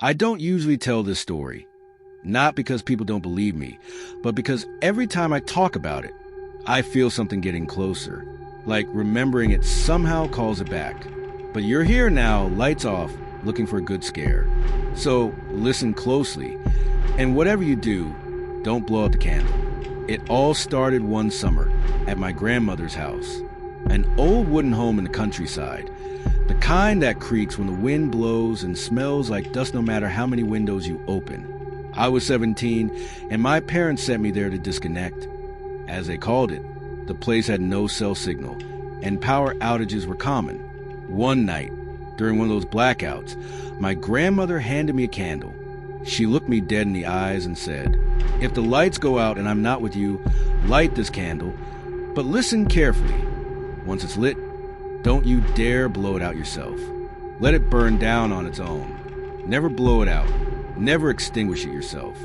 I don't usually tell this story, not because people don't believe me, but because every time I talk about it, I feel something getting closer, like remembering it somehow calls it back. But you're here now, lights off, looking for a good scare. So listen closely, and whatever you do, don't blow out the candle. It all started one summer at my grandmother's house, an old wooden home in the countryside, the kind that creaks when the wind blows and smells like dust no matter how many windows you open. I was 17, and my parents sent me there to disconnect. As they called it, the place had no cell signal, and power outages were common. One night, during one of those blackouts, my grandmother handed me a candle. She looked me dead in the eyes and said, "If the lights go out and I'm not with you, light this candle, but listen carefully. Once it's lit, don't you dare blow it out yourself. Let it burn down on its own. Never blow it out. Never extinguish it yourself."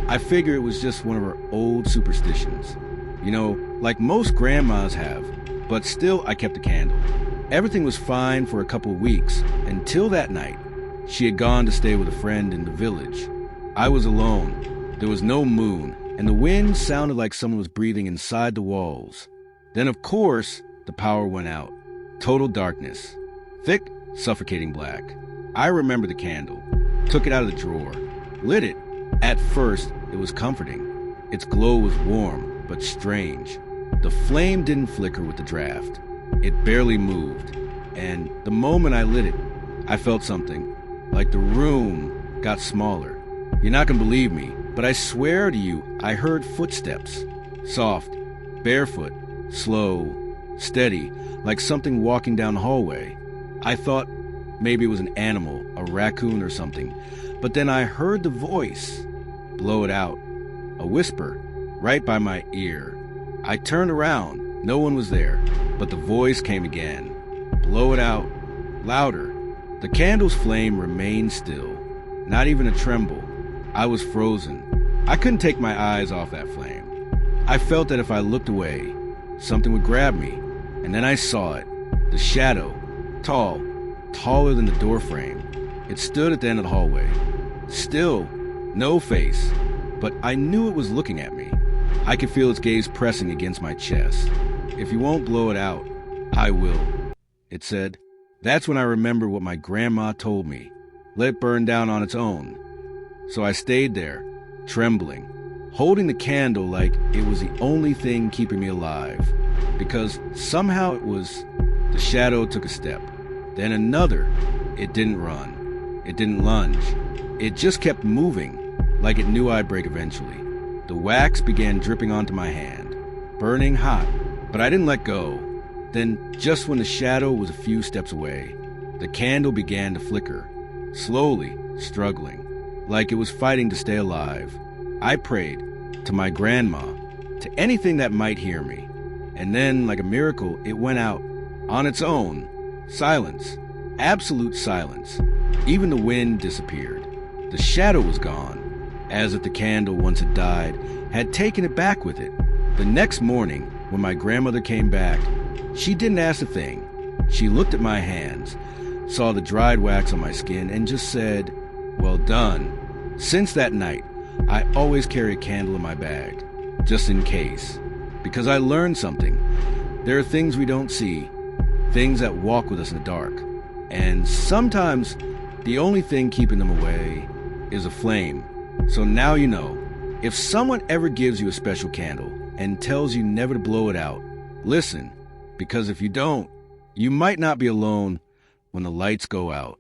I figure it was just one of her old superstitions. You know, like most grandmas have, but still I kept the candle. Everything was fine for a couple weeks, until that night. She had gone to stay with a friend in the village. I was alone. There was no moon, and the wind sounded like someone was breathing inside the walls. Then, of course, the power went out. Total darkness. Thick, suffocating black. I remember the candle. Took it out of the drawer. Lit it. At first, it was comforting. Its glow was warm, but strange. The flame didn't flicker with the draft. It barely moved. And the moment I lit it, I felt something. Like the room got smaller. You're not gonna believe me, but I swear to you, I heard footsteps. Soft, barefoot, slow, steady, like something walking down the hallway. I thought maybe it was an animal, a raccoon or something. But then I heard the voice. Blow it out. A whisper, right by my ear. I turned around. No one was there, but the voice came again. Blow it out. Louder. The candle's flame remained still. Not even a tremble. I was frozen. I couldn't take my eyes off that flame. I felt that if I looked away, something would grab me. And then I saw it. The shadow. Tall. Taller than the doorframe. It stood at the end of the hallway. Still. No face. But I knew it was looking at me. I could feel its gaze pressing against my chest. "If you won't blow it out, I will," it said. That's when I remembered what my grandma told me. Let it burn down on its own. So I stayed there, trembling, holding the candle like it was the only thing keeping me alive. Because somehow it was. The shadow took a step. Then another. It didn't run. It didn't lunge. It just kept moving, like it knew I'd break eventually. The wax began dripping onto my hand, burning hot, but I didn't let go. Then, just when the shadow was a few steps away, the candle began to flicker, slowly, struggling, like it was fighting to stay alive. I prayed, to my grandma, to anything that might hear me. And then, like a miracle, it went out, on its own. Silence. Absolute silence. Even the wind disappeared. The shadow was gone, as if the candle, once it died, had taken it back with it. The next morning, when my grandmother came back, she didn't ask a thing. She looked at my hands, saw the dried wax on my skin, and just said, "Well done." Since that night, I always carry a candle in my bag, just in case. Because I learned something. There are things we don't see, things that walk with us in the dark. And sometimes, the only thing keeping them away is a flame. So now you know. If someone ever gives you a special candle and tells you never to blow it out, listen. Because if you don't, you might not be alone when the lights go out.